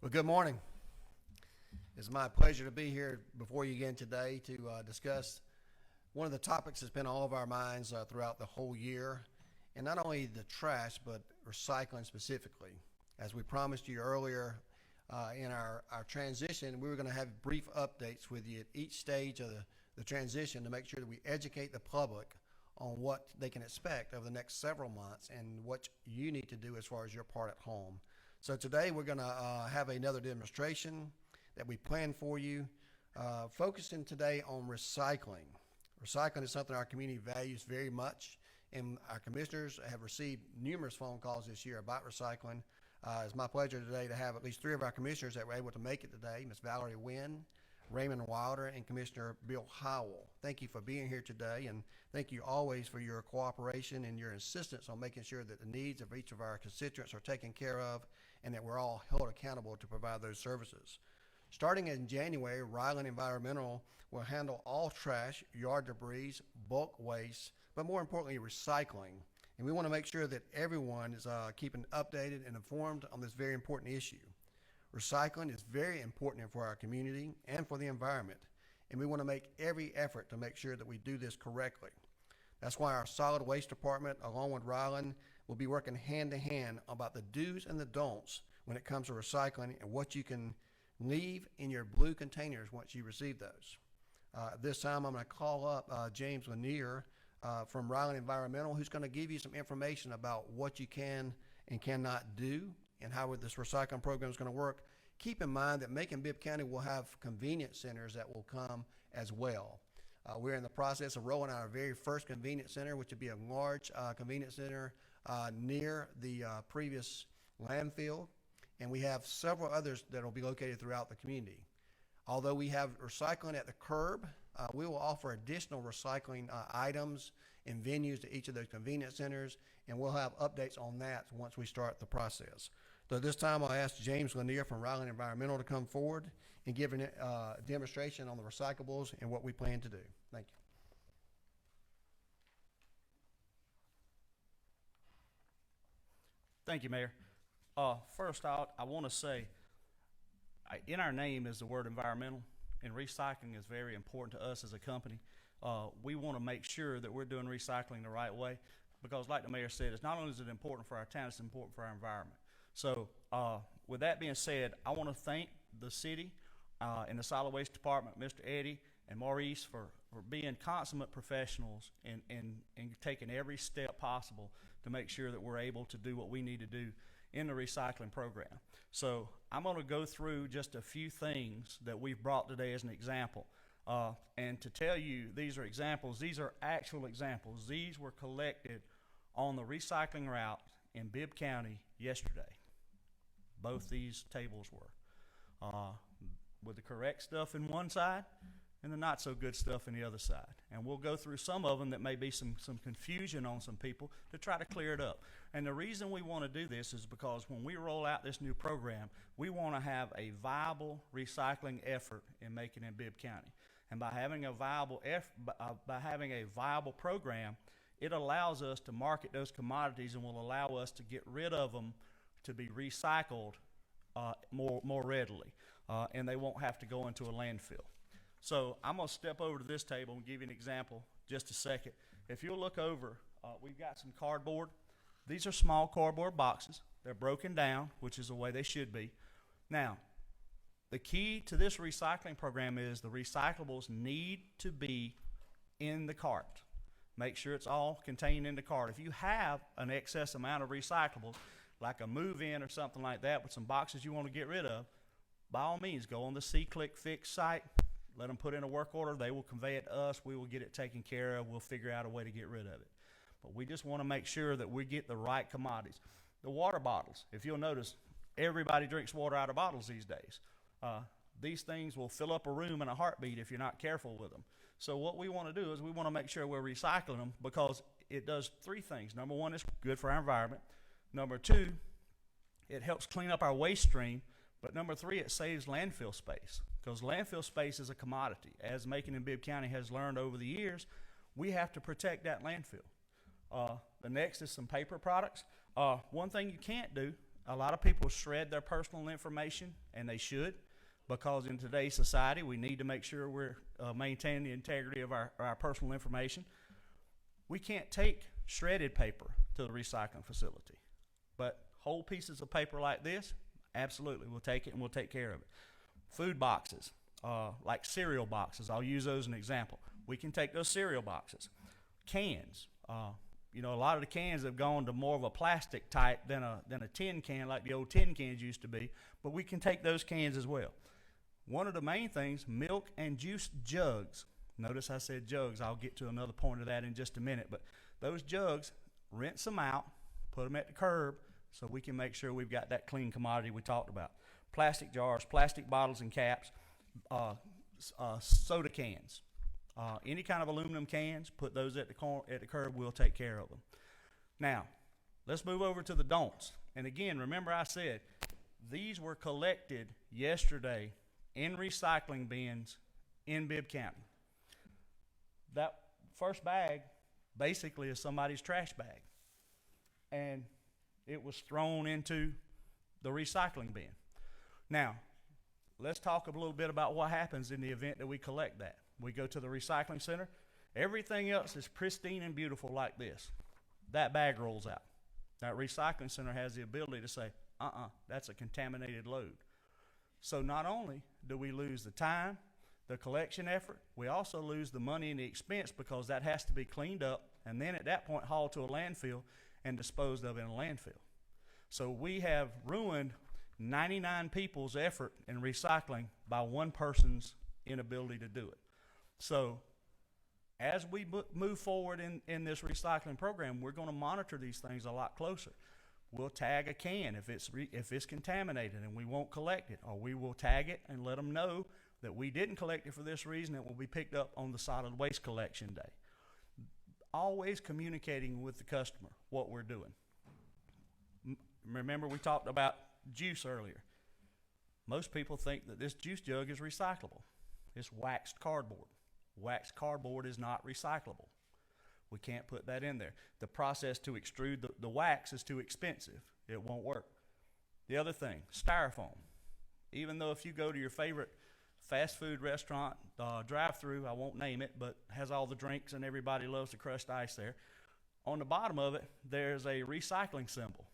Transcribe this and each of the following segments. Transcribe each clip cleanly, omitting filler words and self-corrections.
Well, good morning. It's my pleasure to be here before you again today to discuss one of the topics that's been on all of our minds throughout the whole year, and not only the trash, but recycling specifically. As we promised you earlier in our transition, we were going to have brief updates with you at each stage of the transition to make sure that we educate the public on what they can expect over the next several months and what you need to do as far as your part at home. So today we're going to have another demonstration that we planned for you, focusing today on recycling. Recycling is something our community values very much, and our commissioners have received numerous phone calls this year about recycling. It's my pleasure today to have at least three of our commissioners that were able to make it today, Ms. Valerie Wynn, Raymond Wilder, and Commissioner Bill Howell. Thank you for being here today, and thank you always for your cooperation and your insistence on making sure that the needs of each of our constituents are taken care of and that we're all held accountable to provide those services. Starting in January, Ryland Environmental will handle all trash, yard debris, bulk waste, but more importantly, recycling. And we want to make sure that everyone is keeping updated and informed on this very important issue. Recycling is very important for our community and for the environment, and we want to make every effort to make sure that we do this correctly. That's why our solid waste department, along with Ryland, will be working hand to hand about the do's and the don'ts when it comes to recycling and what you can leave in your blue containers once you receive those. This time I'm going to call up James Lanier from Ryland Environmental, who's going to give you some information about what you can and cannot do and how this recycling program is going to work. Keep in mind that Macon-Bibb County will have convenience centers that will come as well. We're in the process of rolling out our very first convenience center, which would be a large convenience center near the previous landfill, and we have several others that will be located throughout the community. Although we have recycling at the curb, we will offer additional recycling items and venues to each of those convenience centers, and we'll have updates on that once we start the process. So this time I'll ask James Lanier from Ryland Environmental to come forward and give a demonstration on the recyclables and what we plan to do. Thank you. Thank you, Mayor. First out, I want to say, in our name is the word environmental, and recycling is very important to us as a company. We want to make sure that we're doing recycling the right way because, like the mayor said, it's not only is it important for our town, it's important for our environment. So with that being said, I want to thank the city and the solid waste department, Mr. Eddie and Maurice, for being consummate professionals and taking every step possible to make sure that we're able to do what we need to do in the recycling program. So I'm going to go through just a few things that we've brought today as an example. And to tell you, these are examples. These are actual examples. These were collected on the recycling route in Bibb County yesterday. Both these tables were. With the correct stuff in one side and the not so good stuff in the other side. And we'll go through some of them that may be some confusion on some people to try to clear it up. And the reason we want to do this is because when we roll out this new program, we want to have a viable recycling effort in Macon and Bibb County. And by having a viable program, it allows us to market those commodities and will allow us to get rid of them to be recycled more readily, and they won't have to go into a landfill. So I'm going to step over to this table and give you an example just a second. If you'll look over, we've got some cardboard. These are small cardboard boxes. They're broken down, which is the way they should be. Now, the key to this recycling program is the recyclables need to be in the cart. Make sure it's all contained in the cart. If you have an excess amount of recyclables, like a move-in or something like that with some boxes you want to get rid of, by all means, go on the C-Click Fix site, let them put in a work order. They will convey it to us. We will get it taken care of. We'll figure out a way to get rid of it. But we just want to make sure that we get the right commodities. The water bottles, if you'll notice, everybody drinks water out of bottles these days. These things will fill up a room in a heartbeat if you're not careful with them. So what we want to do is we want to make sure we're recycling them because it does three things. Number one, it's good for our environment. Number two, it helps clean up our waste stream. But number three, it saves landfill space because landfill space is a commodity. As Macon and Bibb County has learned over the years, we have to protect that landfill. The next is some paper products. One thing you can't do a lot of people shred their personal information, and they should, because in today's society, we need to make sure we're maintaining the integrity of our personal information. We can't take shredded paper to the recycling facility, but whole pieces of paper like this, absolutely, we'll take it and we'll take care of it. Food boxes, like cereal boxes, I'll use those as an example. We can take those cereal boxes. Cans, you know, a lot of the cans have gone to more of a plastic type than a tin can, like the old tin cans used to be, but we can take those cans as well. One of the main things, milk and juice jugs. Notice I said jugs. I'll get to another point of that in just a minute, but those jugs, rinse them out, put them at the curb so we can make sure we've got that clean commodity we talked about. Plastic jars, plastic bottles and caps, soda cans. Any kind of aluminum cans, put those at the curb, we'll take care of them. Now, let's move over to the don'ts. And again, remember I said, these were collected yesterday in recycling bins in Bibb County. That first bag basically is somebody's trash bag. And it was thrown into the recycling bin. Now, let's talk a little bit about what happens in the event that we collect that. We go to the recycling center. Everything else is pristine and beautiful like this. That bag rolls out. That recycling center has the ability to say, that's a contaminated load. So not only do we lose the time, the collection effort, we also lose the money and the expense because that has to be cleaned up and then at that point hauled to a landfill and disposed of in a landfill. So we have ruined 99 people's effort in recycling by one person's inability to do it. So as we move forward in this recycling program, we're going to monitor these things a lot closer. We'll tag a can if it's contaminated and we won't collect it, or we will tag it and let them know that we didn't collect it for this reason. It will be picked up on the solid waste collection day. Always communicating with the customer what we're doing. Remember we talked about juice earlier. Most people think that this juice jug is recyclable. It's waxed cardboard. Waxed cardboard is not recyclable. We can't put that in there. The process to extrude the wax is too expensive. It won't work. The other thing, styrofoam. Even though if you go to your favorite fast food restaurant, drive-through, I won't name it, but has all the drinks and everybody loves the crushed ice there. On the bottom of it, there's a recycling symbol.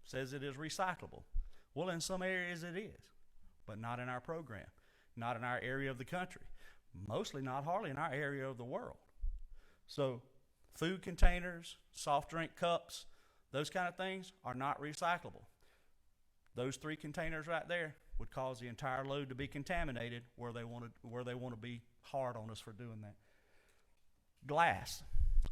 Says it is recyclable. Well, in some areas it is, but not in our program, not in our area of the country, mostly not hardly in our area of the world. So food containers, soft drink cups, those kind of things are not recyclable. Those 3 containers right there would cause the entire load to be contaminated where they want to be hard on us for doing that. Glass.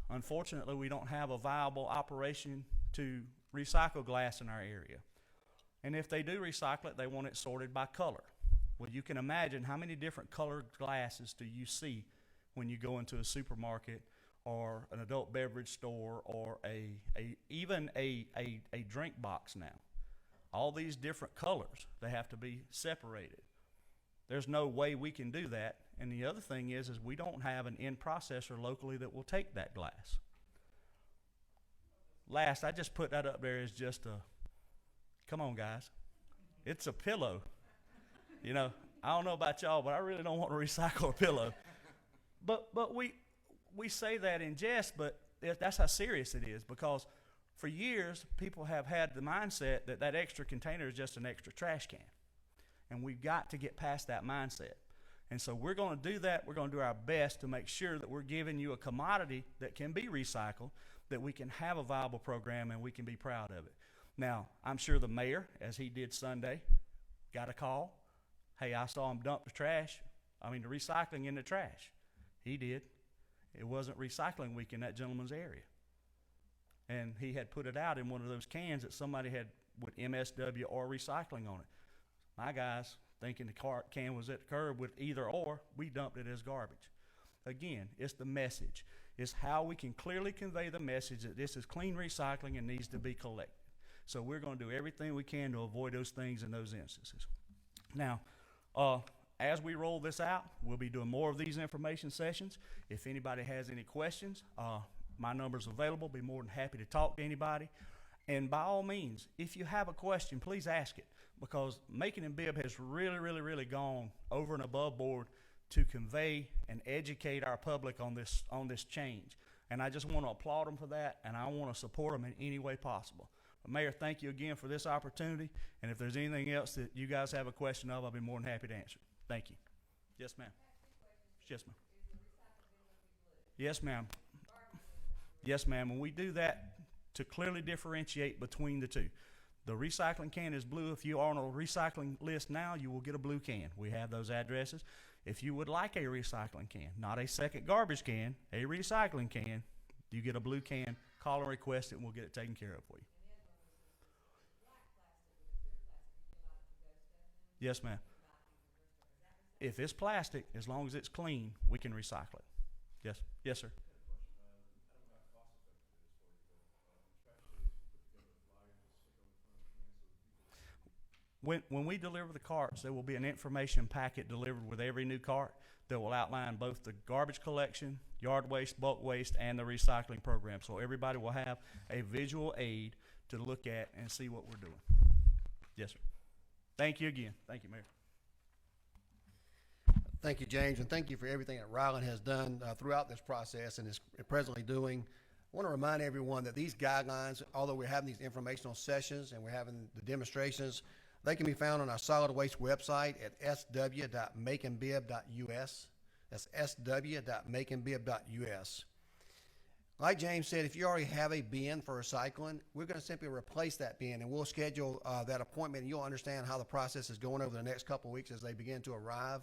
Unfortunately, we don't have a viable operation to recycle glass in our area. And if they do recycle it, they want it sorted by color. Well, you can imagine how many different colored glasses do you see when you go into a supermarket or an adult beverage store or even a drink box now. All these different colors, they have to be separated. There's no way we can do that. And the other thing is we don't have an end processor locally that will take that glass. Last, I just put that up there as just come on guys, it's a pillow. You know, I don't know about y'all, but I really don't want to recycle a pillow. But we say that in jest, but that's how serious it is, because for years people have had the mindset that extra container is just an extra trash can. And we've got to get past that mindset. And so we're going to do that. We're going to do our best to make sure that we're giving you a commodity that can be recycled, that we can have a viable program and we can be proud of it. Now, I'm sure the mayor, as he did Sunday, got a call. Hey, I saw him dump the recycling in the trash. He did. It wasn't recycling week in that gentleman's area. And he had put it out in one of those cans that somebody had with MSW or recycling on it. My guys, thinking the can was at the curb with either or, we dumped it as garbage. Again, it's the message. It's how we can clearly convey the message that this is clean recycling and needs to be collected. So we're going to do everything we can to avoid those things in those instances. Now, as we roll this out, we'll be doing more of these information sessions. If anybody has any questions, my number's available. Be more than happy to talk to anybody. And by all means, if you have a question, please ask it, because Macon-Bibb has really gone over and above board to convey and educate our public on this change. And I just want to applaud them for that, and I want to support them in any way possible. But Mayor, thank you again for this opportunity, and if there's anything else that you guys have a question of, I'll be more than happy to answer. Thank you. Yes, ma'am. Yes, ma'am. Yes, ma'am. Yes, ma'am. And we do that to clearly differentiate between the two. The recycling can is blue. If you are on a recycling list now, you will get a blue can. We have those addresses. If you would like a recycling can, not a second garbage can, a recycling can, you get a blue can. Call and request it, and we'll get it taken care of for you. Yes, ma'am. If it's plastic, as long as it's clean, we can recycle it. Yes, yes, sir. When we deliver the carts, there will be an information packet delivered with every new cart that will outline both the garbage collection, yard waste, bulk waste, and the recycling program. So everybody will have a visual aid to look at and see what we're doing. Yes, sir. Thank you again. Thank you, Mayor. Thank you, James, and thank you for everything that Ryland has done throughout this process and is presently doing. I want to remind everyone that these guidelines, although we're having these informational sessions and we're having the demonstrations, they can be found on our solid waste website at sw.maconbibb.us. That's sw.maconbibb.us. Like James said, if you already have a bin for recycling, we're going to simply replace that bin, and we'll schedule that appointment, and you'll understand how the process is going over the next couple of weeks as they begin to arrive.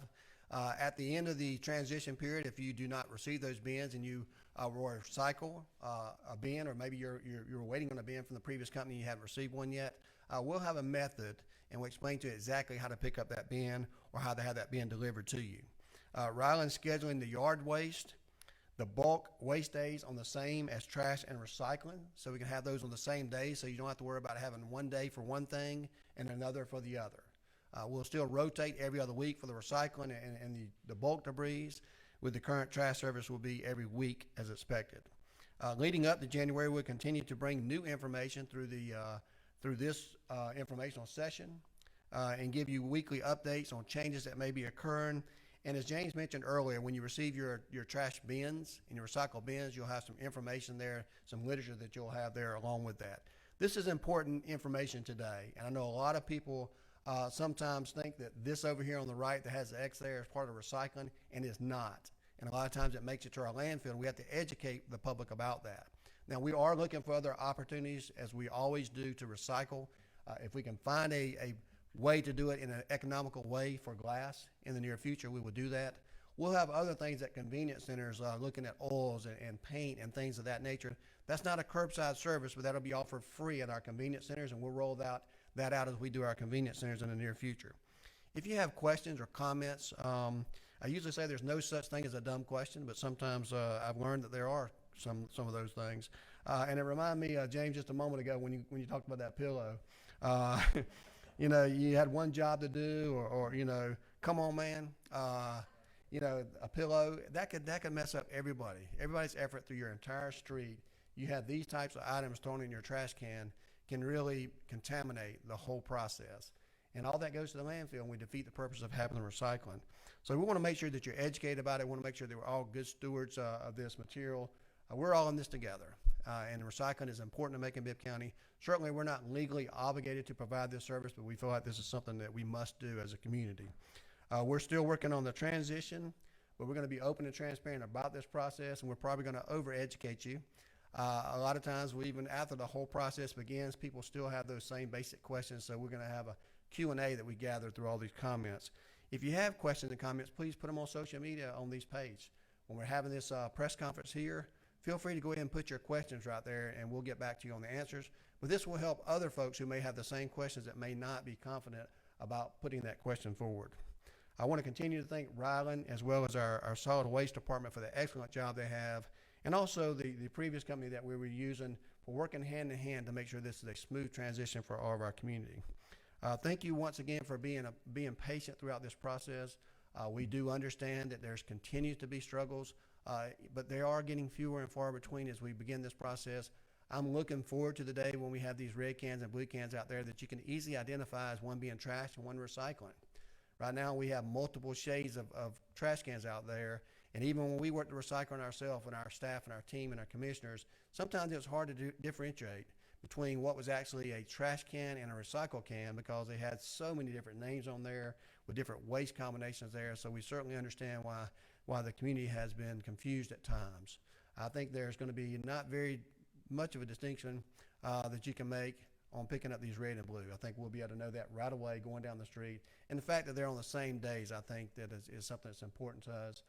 At the end of the transition period, if you do not receive those bins and you recycle a bin, or maybe you're waiting on a bin from the previous company and you haven't received one yet, we'll have a method, and we'll explain to you exactly how to pick up that bin or how to have that bin delivered to you. Ryland's scheduling the yard waste, the bulk waste days on the same as trash and recycling, so we can have those on the same day, so you don't have to worry about having one day for one thing and another for the other. We'll still rotate every other week for the recycling and the bulk debris, with the current trash service will be every week as expected. Leading up to January, we'll continue to bring new information through this informational session and give you weekly updates on changes that may be occurring. And as James mentioned earlier, when you receive your trash bins and your recycle bins, you'll have some information there, some literature that you'll have there along with that. This is important information today, and I know a lot of people sometimes think that this over here on the right that has the X there is part of recycling, and is not. And a lot of times it makes it to our landfill, and we have to educate the public about that. Now, we are looking for other opportunities, as we always do, to recycle. If we can find a way to do it in an economical way for glass in the near future, we will do that. We'll have other things at convenience centers, looking at oils and paint and things of that nature. That's not a curbside service, but that'll be offered free at our convenience centers, and we'll roll that out as we do our convenience centers in the near future. If you have questions or comments, I usually say there's no such thing as a dumb question, but sometimes I've learned that there are some of those things. And it reminded me, James, just a moment ago when you talked about that pillow. You know, you had one job to do, or you know, come on, man. You know, a pillow that could mess up everybody's effort through your entire street. You have these types of items thrown in your trash can really contaminate the whole process. And all that goes to the landfill, and we defeat the purpose of having the recycling. So we want to make sure that you're educated about it. We want to make sure that we're all good stewards of this material. We're all in this together, and recycling is important to Macon-Bibb County. Certainly, we're not legally obligated to provide this service, but we feel like this is something that we must do as a community. We're still working on the transition, but we're going to be open and transparent about this process, and we're probably going to over-educate you. A lot of times, even after the whole process begins, people still have those same basic questions, so we're going to have a Q&A that we gather through all these comments. If you have questions and comments, please put them on social media on these pages. When we're having this press conference here, feel free to go ahead and put your questions right there, and we'll get back to you on the answers. But this will help other folks who may have the same questions that may not be confident about putting that question forward. I want to continue to thank Ryland as well as our solid waste department for the excellent job they have, and also the previous company that we were using for working hand in hand to make sure this is a smooth transition for all of our community. Thank you once again for being patient throughout this process. We do understand that there's continues to be struggles, but they are getting fewer and far between as we begin this process. I'm looking forward to the day when we have these red cans and blue cans out there that you can easily identify as one being trash and one recycling. Right now, we have multiple shades of trash cans out there, and even when we work the recycling ourselves and our staff and our team and our commissioners, sometimes it was hard to differentiate between what was actually a trash can and a recycle can because they had so many different names on there with different waste combinations there. So we certainly understand why the community has been confused at times. I think there's going to be not very much of a distinction that you can make on picking up these red and blue. I think we'll be able to know that right away going down the street. And the fact that they're on the same days, I think that is something that's important to us.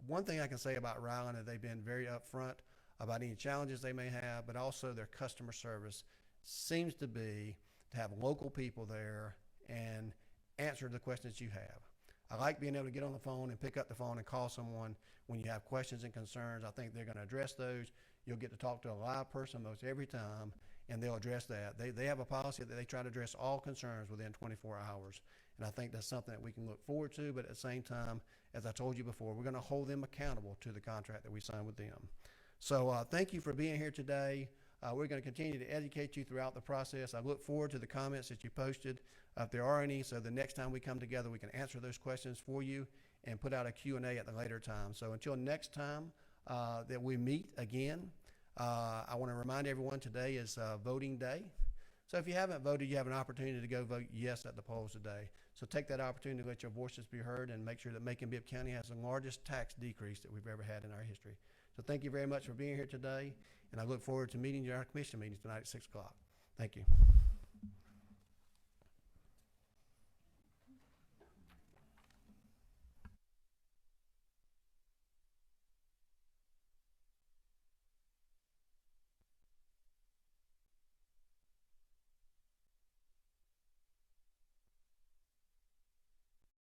One thing I can say about Ryland is they've been very upfront about any challenges they may have, but also their customer service seems to be to have local people there and answer the questions you have. I like being able to get on the phone and pick up the phone and call someone when you have questions and concerns. I think they're going to address those. You'll get to talk to a live person most every time, and they'll address that. They have a policy that they try to address all concerns within 24 hours, and I think that's something that we can look forward to, but at the same time, as I told you before, we're going to hold them accountable to the contract that we signed with them. So thank you for being here today. We're going to continue to educate you throughout the process. I look forward to the comments that you posted, if there are any, so the next time we come together, we can answer those questions for you and put out a Q&A at the later time. So until next time that we meet again, I want to remind everyone today is voting day. So if you haven't voted, you have an opportunity to go vote yes at the polls today. So take that opportunity to let your voices be heard and make sure that Macon-Bibb County has the largest tax decrease that we've ever had in our history. So thank you very much for being here today, and I look forward to meeting you at our commission meetings tonight at 6 o'clock. Thank you.